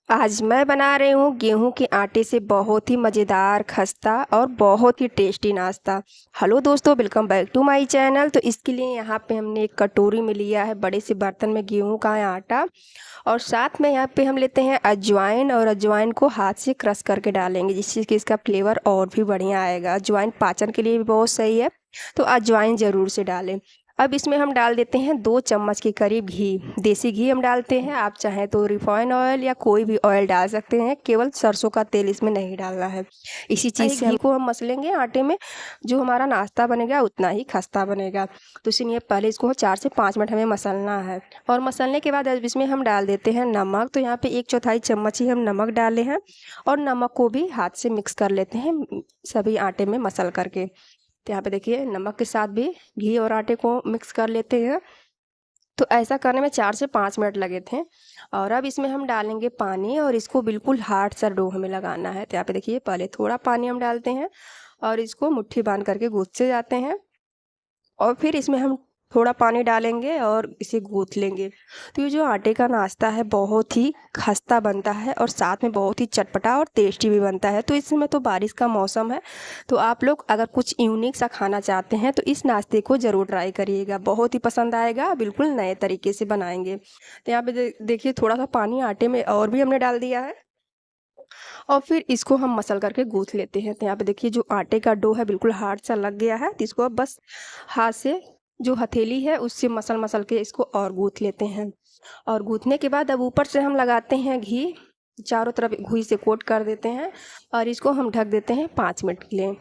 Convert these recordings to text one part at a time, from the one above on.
आज मैं बना रही हूँ गेहूं के आटे से बहुत ही मज़ेदार खस्ता और बहुत ही टेस्टी नाश्ता। हेलो दोस्तों, welcome back to my channel. तो इसके लिए यहाँ पे हमने एक कटोरी में लिया है बड़े से बर्तन में गेहूं का आटा, और साथ में यहाँ पे हम लेते हैं अजवाइन, और अजवाइन को हाथ से क्रश करके डालेंगे जिससे कि इसका फ्लेवर और भी बढ़िया आएगा। अजवाइन पाचन के लिए भी बहुत सही है, तो अजवाइन ज़रूर से डालें। अब इसमें हम डाल देते हैं 2 चम्मच के करीब घी। देसी घी हम डालते हैं, आप चाहें तो रिफाइन ऑयल या कोई भी ऑयल डाल सकते हैं, केवल सरसों का तेल इसमें नहीं डालना है। इसी चीज़ से घी को हम मसलेंगे आटे में, जो हमारा नाश्ता बनेगा उतना ही खस्ता बनेगा। तो इसलिए पहले इसको 4 से 5 मिनट हमें मसलना है, और मसलने के बाद अब इसमें हम डाल देते हैं नमक। तो यहाँ पे 1/4 चम्मच ही हम नमक डाले हैं, और नमक को भी हाथ से मिक्स कर लेते हैं सभी आटे में मसल करके। तो यहाँ पे देखिए नमक के साथ भी घी और आटे को मिक्स कर लेते हैं। तो ऐसा करने में 4 से 5 मिनट लगे थे। और अब इसमें हम डालेंगे पानी, और इसको बिल्कुल हार्ड सा डो हमें लगाना है। तो यहाँ पे देखिए पहले थोड़ा पानी हम डालते हैं, और इसको मुट्ठी बांध करके गूँथते जाते हैं, और फिर इसमें हम थोड़ा पानी डालेंगे और इसे गूँथ लेंगे। तो ये जो आटे का नाश्ता है बहुत ही खस्ता बनता है, और साथ में बहुत ही चटपटा और टेस्टी भी बनता है। तो इस समय तो बारिश का मौसम है, तो आप लोग अगर कुछ यूनिक सा खाना चाहते हैं तो इस नाश्ते को ज़रूर ट्राई करिएगा, बहुत ही पसंद आएगा। बिल्कुल नए तरीके से बनाएंगे। तो यहाँ पे देखिए थोड़ा सा पानी आटे में और भी हमने डाल दिया है, और फिर इसको हम मसल करके गूँथ लेते हैं। तो यहाँ पे देखिए जो आटे का डो है बिल्कुल हार्ड सा लग गया है, तो इसको अब बस हाथ से जो हथेली है उससे मसल मसल के इसको और गूँथ लेते हैं। और गूँथने के बाद अब ऊपर से हम लगाते हैं घी, चारों तरफ घी से कोट कर देते हैं, और इसको हम ढक देते हैं 5 मिनट के लिए,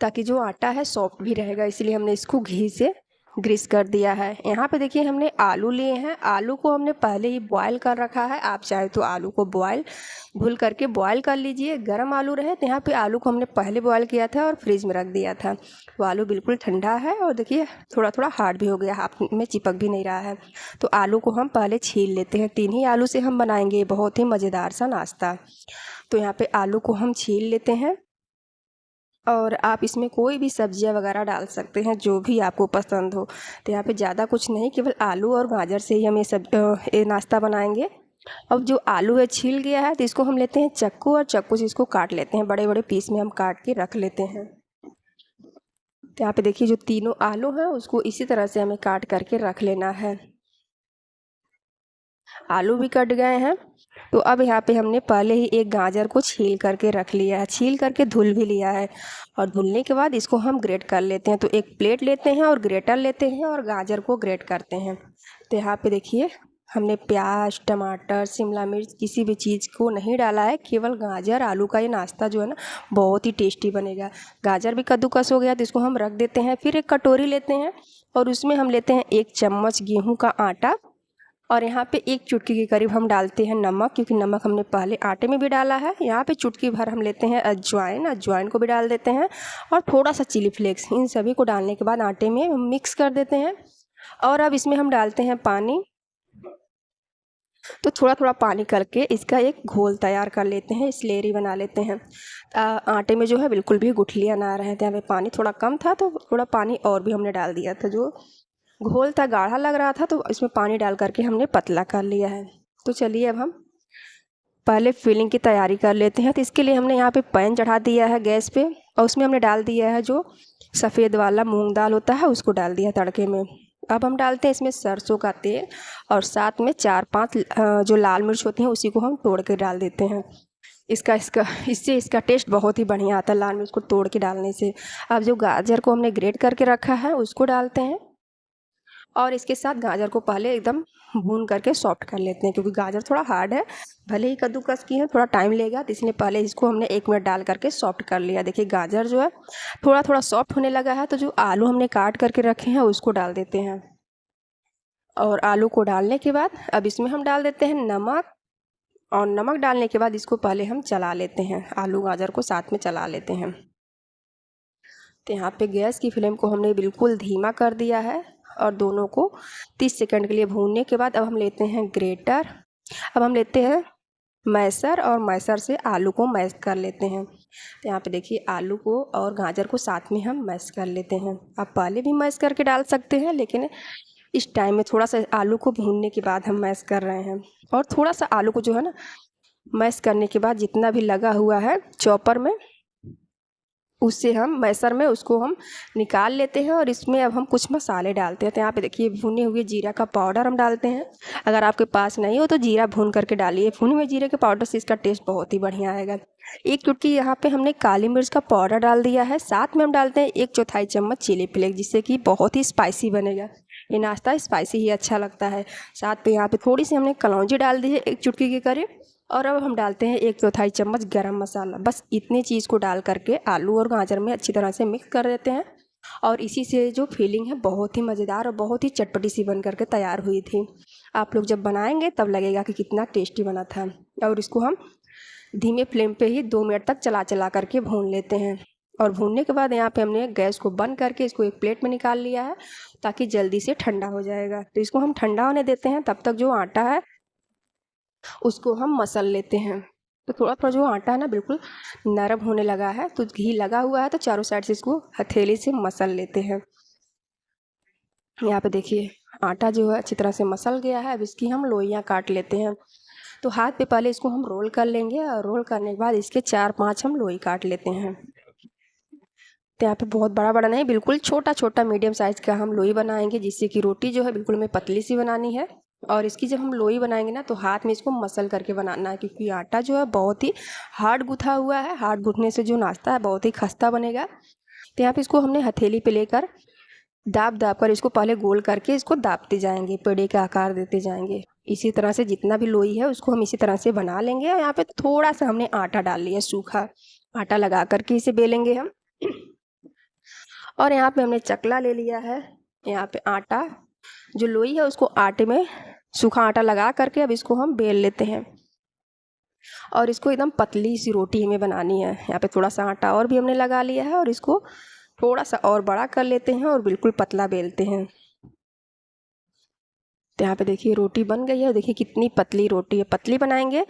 ताकि जो आटा है सॉफ्ट भी रहेगा। इसलिए हमने इसको घी से ग्रीस कर दिया है। यहाँ पे देखिए हमने आलू लिए हैं, आलू को हमने पहले ही बॉयल कर रखा है। आप चाहे तो आलू को भूल करके बॉयल कर लीजिए, गर्म आलू रहे। तो यहाँ पे आलू को हमने पहले बॉयल किया था और फ्रिज में रख दिया था। वो आलू बिल्कुल ठंडा है, और देखिए थोड़ा थोड़ा हार्ड भी हो गया, हाथ में चिपक भी नहीं रहा है। तो आलू को हम पहले छील लेते हैं। 3 ही आलू से हम बनाएंगे बहुत ही मज़ेदार सा नाश्ता। तो यहाँ पे आलू को हम छील लेते हैं, और आप इसमें कोई भी सब्जियां वगैरह डाल सकते हैं जो भी आपको पसंद हो। तो यहाँ पे ज़्यादा कुछ नहीं, केवल आलू और गाजर से ही हम ये नाश्ता बनाएंगे। अब जो आलू है छील गया है, तो इसको हम लेते हैं चक्कू, और चक्कू से इसको काट लेते हैं, बड़े बड़े पीस में हम काट के रख लेते हैं। तो यहाँ पे देखिए जो तीनों आलू हैं उसको इसी तरह से हमें काट करके रख लेना है। आलू भी कट गए हैं। तो अब यहाँ पे हमने पहले ही एक गाजर को छील करके रख लिया है, छील करके धुल भी लिया है, और धुलने के बाद इसको हम ग्रेट कर लेते हैं। तो एक प्लेट लेते हैं और ग्रेटर लेते हैं, और गाजर को ग्रेट करते हैं। तो यहाँ पे देखिए हमने प्याज, टमाटर, शिमला मिर्च किसी भी चीज़ को नहीं डाला है, केवल गाजर आलू का ये नाश्ता जो है ना बहुत ही टेस्टी बनेगा। गाजर भी कद्दूकस हो गया, तो इसको हम रख देते हैं। फिर एक कटोरी लेते हैं, और उसमें हम लेते हैं 1 चम्मच गेहूँ का आटा, और यहाँ पे 1 चुटकी के करीब हम डालते हैं नमक, क्योंकि नमक हमने पहले आटे में भी डाला है। यहाँ पे चुटकी भर हम लेते हैं अजवाइन, अजवाइन को भी डाल देते हैं, और थोड़ा सा चिली फ्लेक्स। इन सभी को डालने के बाद आटे में हम मिक्स कर देते हैं, और अब इसमें हम डालते हैं पानी। तो थोड़ा थोड़ा पानी करके इसका एक घोल तैयार कर लेते हैं, स्लेरी बना लेते हैं। आटे में जो है बिल्कुल भी गुठलियाँ ना रहे। तो यहाँ पे पानी थोड़ा कम था, तो थोड़ा पानी और भी हमने डाल दिया था। जो घोल था गाढ़ा लग रहा था, तो इसमें पानी डाल करके हमने पतला कर लिया है। तो चलिए अब हम पहले फिलिंग की तैयारी कर लेते हैं। तो इसके लिए हमने यहाँ पे पैन चढ़ा दिया है गैस पे, और उसमें हमने डाल दिया है जो सफ़ेद वाला मूंग दाल होता है, उसको डाल दिया तड़के में। अब हम डालते हैं इसमें सरसों का तेल, और साथ में 4-5 जो लाल मिर्च होती हैं उसी को हम तोड़ के डाल देते हैं। इससे इसका टेस्ट बहुत ही बढ़िया आता है, लाल मिर्च को तोड़ के डालने से। अब जो गाजर को हमने ग्रेट करके रखा है उसको डालते हैं, और इसके साथ गाजर को पहले एकदम भून करके सॉफ्ट कर लेते हैं, क्योंकि गाजर थोड़ा हार्ड है, भले ही कद्दूकस की है थोड़ा टाइम लेगा, तो इसलिए पहले इसको हमने 1 मिनट डाल करके सॉफ्ट कर लिया। देखिए गाजर जो है थोड़ा थोड़ा सॉफ्ट होने लगा है, तो जो आलू हमने काट करके रखे हैं उसको डाल देते हैं। और आलू को डालने के बाद अब इसमें हम डाल देते हैं नमक, और नमक डालने के बाद इसको पहले हम चला लेते हैं, आलू गाजर को साथ में चला लेते हैं। तो यहाँ पे गैस की फ्लेम को हमने बिल्कुल धीमा कर दिया है, और दोनों को 30 सेकंड के लिए भूनने के बाद अब हम लेते हैं ग्रेटर। अब हम लेते हैं मैसर, और मैसर से आलू को मैश कर लेते हैं। तो यहाँ पे देखिए आलू को और गाजर को साथ में हम मैश कर लेते हैं। आप पहले भी मैश करके डाल सकते हैं, लेकिन इस टाइम में थोड़ा सा आलू को भूनने के बाद हम मैश कर रहे हैं। और थोड़ा सा आलू को जो है ना मैश करने के बाद जितना भी लगा हुआ है चॉपर में, उससे हम मैसर में उसको हम निकाल लेते हैं। और इसमें अब हम कुछ मसाले डालते हैं। तो यहाँ पे देखिए भुने हुए जीरा का पाउडर हम डालते हैं। अगर आपके पास नहीं हो तो जीरा भून करके डालिए। भुने हुए जीरे के पाउडर से इसका टेस्ट बहुत ही बढ़िया आएगा। एक चुटकी यहाँ पे हमने काली मिर्च का पाउडर डाल दिया है। साथ में हम डालते हैं 1/4 चम्मच चिली फ्लेक्स, जिससे कि बहुत ही स्पाइसी बनेगा। ये नाश्ता स्पाइसी ही अच्छा लगता है। साथ में यहाँ पे थोड़ी सी हमने कलौंजी डाल दी है 1 चुटकी के करीब। और अब हम डालते हैं 1/4 चम्मच गरम मसाला। बस इतनी चीज़ को डाल करके आलू और गाजर में अच्छी तरह से मिक्स कर देते हैं। और इसी से जो फीलिंग है बहुत ही मज़ेदार और बहुत ही चटपटी सी बन करके तैयार हुई थी। आप लोग जब बनाएंगे तब लगेगा कि कितना टेस्टी बना था। और इसको हम धीमे फ्लेम पे ही 2 मिनट तक चला चला करके भून लेते हैं। और भूनने के बाद यहाँ पे हमने गैस को बंद करके इसको एक प्लेट में निकाल लिया है, ताकि जल्दी से ठंडा हो जाएगा। तो इसको हम ठंडा होने देते हैं। तब तक जो आटा है उसको हम मसल लेते हैं। तो थोड़ा थोड़ा जो आटा है ना बिल्कुल नरम होने लगा है, तो घी लगा हुआ है तो चारों साइड से इसको हथेली से मसल लेते हैं। यहाँ पे देखिए आटा जो है अच्छी तरह से मसल गया है। अब इसकी हम लोइयाँ काट लेते हैं। तो हाथ पे पहले इसको हम रोल कर लेंगे और रोल करने के बाद इसके 4-5 हम लोई काट लेते हैं। तो यहाँ पे बहुत बड़ा बड़ा नहीं, बिल्कुल छोटा छोटा मीडियम साइज़ का हम लोई बनाएंगे, जिससे कि रोटी जो है बिल्कुल हमें पतली सी बनानी है। और इसकी जब हम लोई बनाएंगे ना तो हाथ में इसको मसल करके बनाना है, क्योंकि आटा जो है बहुत ही हार्ड गूथा हुआ है। हार्ड गूथने से जो नाश्ता है बहुत ही खस्ता बनेगा। तो यहाँ पे इसको हमने हथेली पे लेकर दाब दाब कर इसको पहले गोल करके इसको दाबते जाएंगे, पेड़े का आकार देते जाएंगे। इसी तरह से जितना भी लोई है उसको हम इसी तरह से बना लेंगे। और यहाँ पे थोड़ा सा हमने आटा डाल लिया, सूखा आटा लगा करके इसे बेलेंगे हम। और यहाँ पे हमने चकला ले लिया है। यहाँ पे आटा जो लोई है उसको आटे में सूखा आटा लगा करके अब इसको हम बेल लेते हैं। और इसको एकदम पतली सी रोटी हमें बनानी है। यहाँ पे थोड़ा सा आटा और भी हमने लगा लिया है और इसको थोड़ा सा और बड़ा कर लेते हैं और बिल्कुल पतला बेलते हैं। तो यहाँ पे देखिए रोटी बन गई है। देखिए कितनी पतली रोटी है। पतली बनाएंगे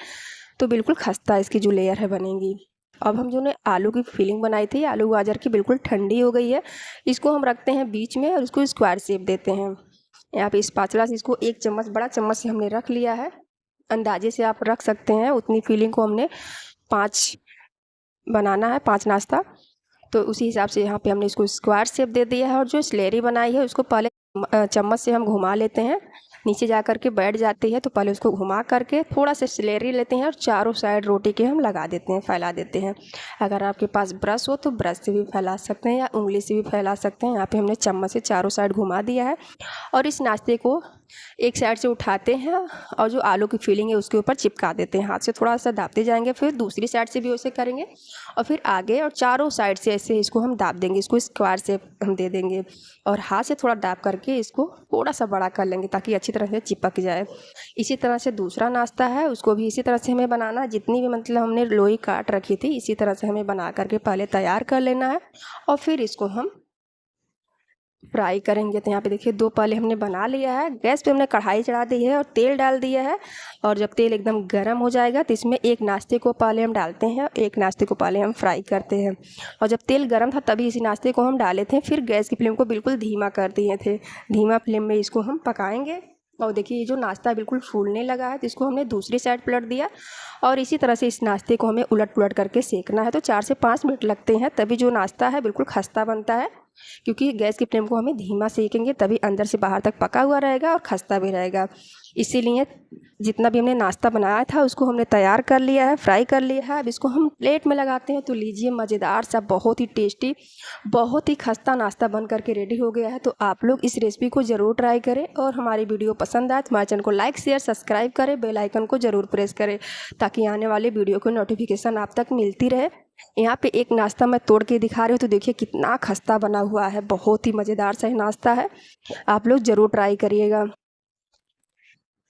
तो बिल्कुल खस्ता इसकी जो लेयर है बनेगी। अब हम जो ने आलू की फिलिंग बनाई थी आलू गाजर की, बिल्कुल ठंडी हो गई है। इसको हम रखते हैं बीच में और इसको स्क्वायर शेप देते हैं। यहाँ पे स्पैचुला से इसको 1 चम्मच बड़ा चम्मच से हमने रख लिया है। अंदाजे से आप रख सकते हैं। उतनी फिलिंग को हमने 5 बनाना है, 5 नाश्ता, तो उसी हिसाब से यहाँ पे हमने इसको स्क्वायर शेप दे दिया है। और जो स्लेरी बनाई है उसको पहले चम्मच से हम घुमा लेते हैं। नीचे जा कर के बैठ जाती है तो पहले उसको घुमा करके थोड़ा सा स्लेरी लेते हैं और चारों साइड रोटी के हम लगा देते हैं, फैला देते हैं। अगर आपके पास ब्रश हो तो ब्रश से भी फैला सकते हैं या उंगली से भी फैला सकते हैं। यहाँ पे हमने चम्मच से चारों साइड घुमा दिया है। और इस नाश्ते को एक साइड से उठाते हैं और जो आलू की फिलिंग है उसके ऊपर चिपका देते हैं। हाथ से थोड़ा सा दाबते जाएंगे, फिर दूसरी साइड से भी वैसे करेंगे और फिर आगे और चारों साइड से ऐसे इसको हम दाब देंगे। इसको स्क्वायर से हम दे देंगे और हाथ से थोड़ा दाब करके इसको थोड़ा सा बड़ा कर लेंगे ताकि अच्छी तरह से चिपक जाए। इसी तरह से दूसरा नाश्ता है उसको भी इसी तरह से हमें बनाना है। जितनी भी मतलब हमने लोई काट रखी थी इसी तरह से हमें बना करके पहले तैयार कर लेना है और फिर इसको हम फ्राई करेंगे। तो यहाँ पे देखिए 2 पहले हमने बना लिया है। गैस पे हमने कढ़ाई चढ़ा दी है और तेल डाल दिया है। और जब तेल एकदम गर्म हो जाएगा तो इसमें एक नाश्ते को पहले हम डालते हैं, एक नाश्ते को पहले हम फ्राई करते हैं। और जब तेल गर्म था तभी इसी नाश्ते को हम डाले थे। फिर गैस की फ्लेम को बिल्कुल धीमा कर दिए थे। धीमा फ्लेम में इसको हम पकाएंगे। और देखिए ये जो नाश्ता बिल्कुल फूलने लगा है तो इसको हमने दूसरी साइड पलट दिया। और इसी तरह से इस नाश्ते को हमें उलट पुलट करके सेकना है। तो 4 से 5 मिनट लगते हैं, तभी जो नाश्ता है बिल्कुल खस्ता बनता है। क्योंकि गैस की फ्लेम को हमें धीमा सेकेंगे तभी अंदर से बाहर तक पका हुआ रहेगा और खस्ता भी रहेगा। इसीलिए जितना भी हमने नाश्ता बनाया था उसको हमने तैयार कर लिया है, फ्राई कर लिया है। अब इसको हम प्लेट में लगाते हैं। तो लीजिए मज़ेदार सा बहुत ही टेस्टी बहुत ही खस्ता नाश्ता बन करके रेडी हो गया है। तो आप लोग इस रेसिपी को ज़रूर ट्राई करें और हमारी वीडियो पसंद आए तो हमारे चैनल को लाइक शेयर सब्सक्राइब करें, बेल आइकन को ज़रूर प्रेस करें ताकि आने वाले वीडियो की नोटिफिकेशन आप तक मिलती रहे। यहाँ पे एक नाश्ता मैं तोड़ के दिखा रही हूँ तो देखिए कितना खस्ता बना हुआ है। बहुत ही मज़ेदार सा नाश्ता है, आप लोग ज़रूर ट्राई करिएगा।